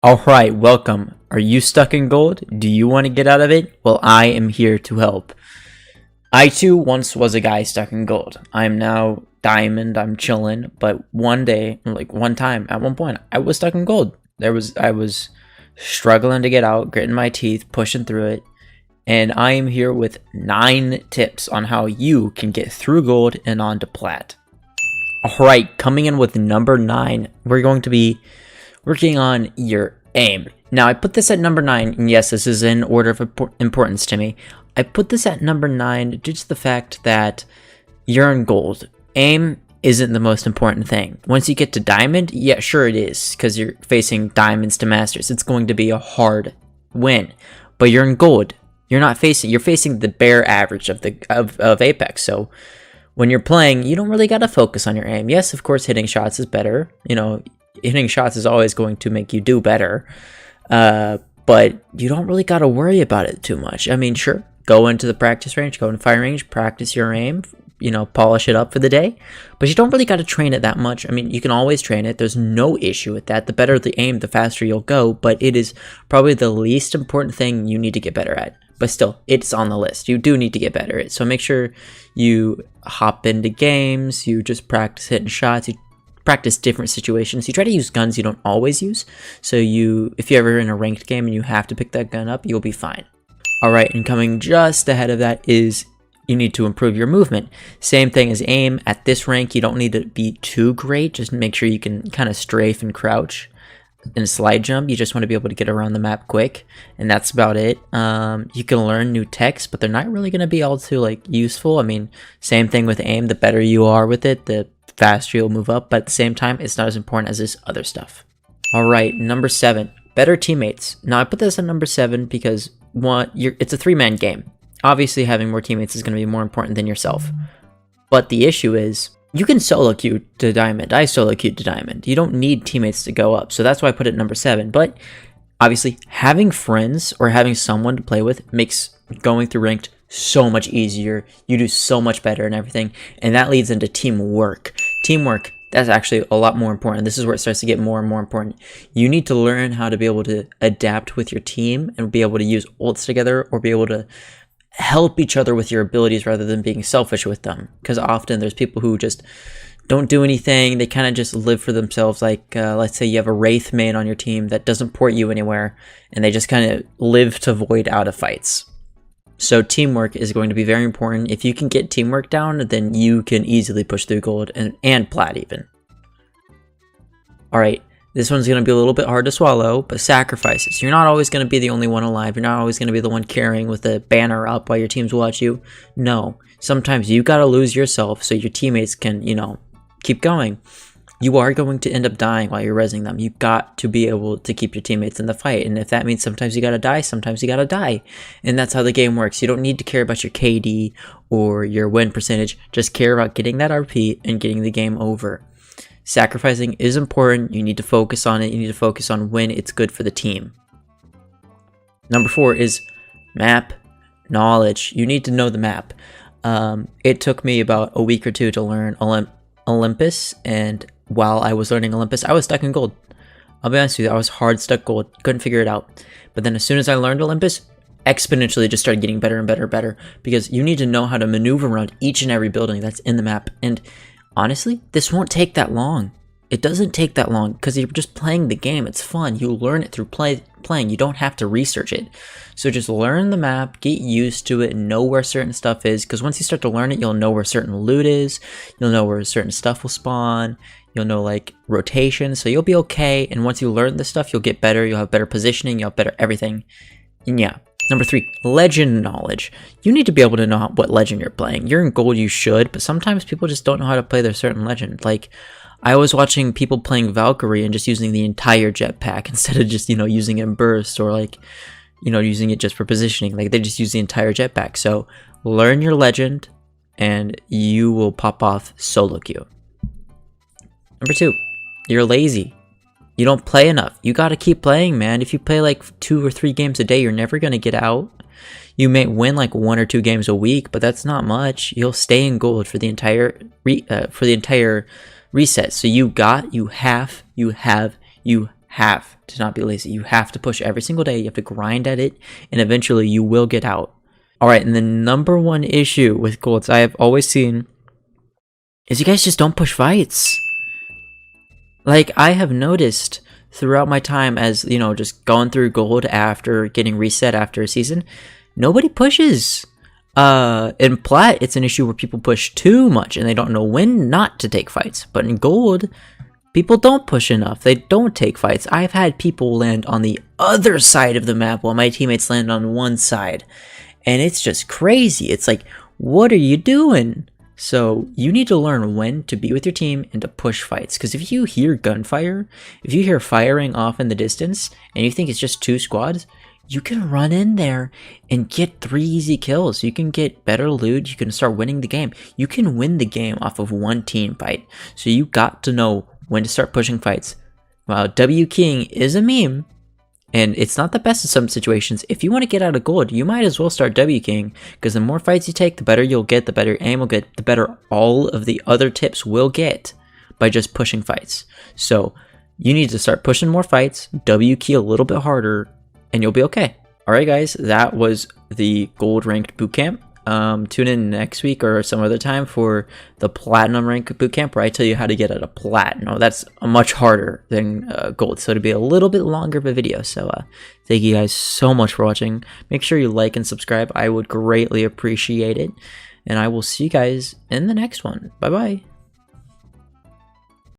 Alright, welcome. Are you stuck in gold? Do you want to get out of it? Well, I am here to help. I too once was a guy stuck in gold. I'm now diamond, I'm chilling, but one day, at one point, I was stuck in gold. I was struggling to get out, gritting my teeth, pushing through it, and I am here with 9 tips on how you can get through gold and onto plat. Alright, coming in with number 9, we're going to be working on your aim. Now, I put this at number 9, and yes, this is in order of importance to me. I put this at number 9 due to the fact that you're in gold. Aim isn't the most important thing. Once you get to diamond, yeah, sure it is, because you're facing diamonds to masters. It's going to be a hard win, but you're in gold. You're facing the bare average of Apex. So when you're playing, you don't really got to focus on your aim. Yes, of course, hitting shots is better. Hitting shots is always going to make you do better, but you don't really got to worry about it too much. I mean, sure, go into the practice range, go into firing range, practice your aim, polish it up for the day, but you don't really got to train it that much. I mean, you can always train it. There's no issue with that. The better the aim, the faster you'll go, but it is probably the least important thing you need to get better at. But still, it's on the list. You do need to get better at it. So make sure you hop into games, you just practice hitting shots, you practice different situations. You try to use guns you don't always use. So if you're ever in a ranked game and you have to pick that gun up, you'll be fine. Alright, and coming just ahead of that is you need to improve your movement. Same thing as aim. At this rank, you don't need to be too great. Just make sure you can kind of strafe and crouch and slide jump. You just want to be able to get around the map quick, and that's about it. You can learn new techs, but they're not really going to be all too useful. I mean, same thing with aim. The better you are with it, the faster you'll move up, but at the same time, it's not as important as this other stuff. Alright, number 7, better teammates. Now, I put this at number 7 because it's a 3-man game. Obviously, having more teammates is going to be more important than yourself. But the issue is, you can solo queue to diamond. I solo queued to diamond. You don't need teammates to go up, so that's why I put it at number 7. But obviously, having friends or having someone to play with makes going through ranked so much easier. You do so much better and everything, and that leads into teamwork. Teamwork, that's actually a lot more important. This is where it starts to get more and more important. You need to learn how to be able to adapt with your team and be able to use ults together, or be able to help each other with your abilities rather than being selfish with them. Because often there's people who just don't do anything. They kind of just live for themselves. Let's say you have a Wraith main on your team that doesn't port you anywhere, and they just kind of live to void out of fights. So teamwork is going to be very important. If you can get teamwork down, then you can easily push through gold and plat even. Alright, this one's going to be a little bit hard to swallow, but sacrifices. You're not always going to be the only one alive. You're not always going to be the one carrying with a banner up while your teams watch you. No, sometimes you got to lose yourself so your teammates can, keep going. You are going to end up dying while you're rezzing them. You got to be able to keep your teammates in the fight. And if that means sometimes you gotta die, sometimes you gotta die. And that's how the game works. You don't need to care about your KD or your win percentage. Just care about getting that RP and getting the game over. Sacrificing is important. You need to focus on it. You need to focus on when it's good for the team. Number 4 is map knowledge. You need to know the map. It took me about a week or 2 to learn Olympus, and while I was learning Olympus, I was stuck in gold. I'll be honest with you, I was hard stuck gold, couldn't figure it out. But then as soon as I learned Olympus, exponentially just started getting better and better and better, because you need to know how to maneuver around each and every building that's in the map. And honestly, this won't take that long. It doesn't take that long because you're just playing the game. It's fun. You learn it through playing. You don't have to research it. So just learn the map, get used to it, and know where certain stuff is. Because once you start to learn it, you'll know where certain loot is. You'll know where certain stuff will spawn. You'll know rotation. So you'll be okay. And once you learn this stuff, you'll get better. You'll have better positioning. You'll have better everything. And yeah. Number 3, legend knowledge. You need to be able to know what legend you're playing. You're in gold, you should, but sometimes people just don't know how to play their certain legend. I was watching people playing Valkyrie and just using the entire jetpack instead of just, using it in burst, or using it just for positioning. They just use the entire jetpack. So learn your legend and you will pop off solo queue. Number 2, you're lazy. You don't play enough. You got to keep playing, man. If you play 2 or 3 games a day, you're never going to get out. You may win 1 or 2 games a week, but that's not much. You'll stay in gold for the entire reset. So you have to not be lazy. You have to push every single day. You have to grind at it, and eventually you will get out. All right, and the number one issue with golds I have always seen is you guys just don't push fights. Like, I have noticed throughout my time as, you know, just going through gold after getting reset after a season, nobody pushes. In plat, it's an issue where people push too much and they don't know when not to take fights. But in gold, people don't push enough. They don't take fights. I've had people land on the other side of the map while my teammates land on one side. And it's just crazy. It's like, what are you doing? So you need to learn when to be with your team and to push fights. Because if you hear gunfire, if you hear firing off in the distance, and you think it's just 2 squads, you can run in there and get 3 easy kills. You can get better loot. You can start winning the game. You can win the game off of one team fight. So you got to know when to start pushing fights. While W King is a meme, and it's not the best in some situations, if you want to get out of gold, you might as well start W King, because the more fights you take, the better you'll get, the better aim will get, the better all of the other tips will get by just pushing fights. So you need to start pushing more fights, W key a little bit harder, and you'll be okay. Alright guys, that was the gold ranked bootcamp. Tune in next week or some other time for the platinum rank bootcamp where I tell you how to get out of platinum. That's much harder than gold, so it'll be a little bit longer of a video. So thank you guys so much for watching. Make sure you like and subscribe. I would greatly appreciate it. And I will see you guys in the next one. Bye bye.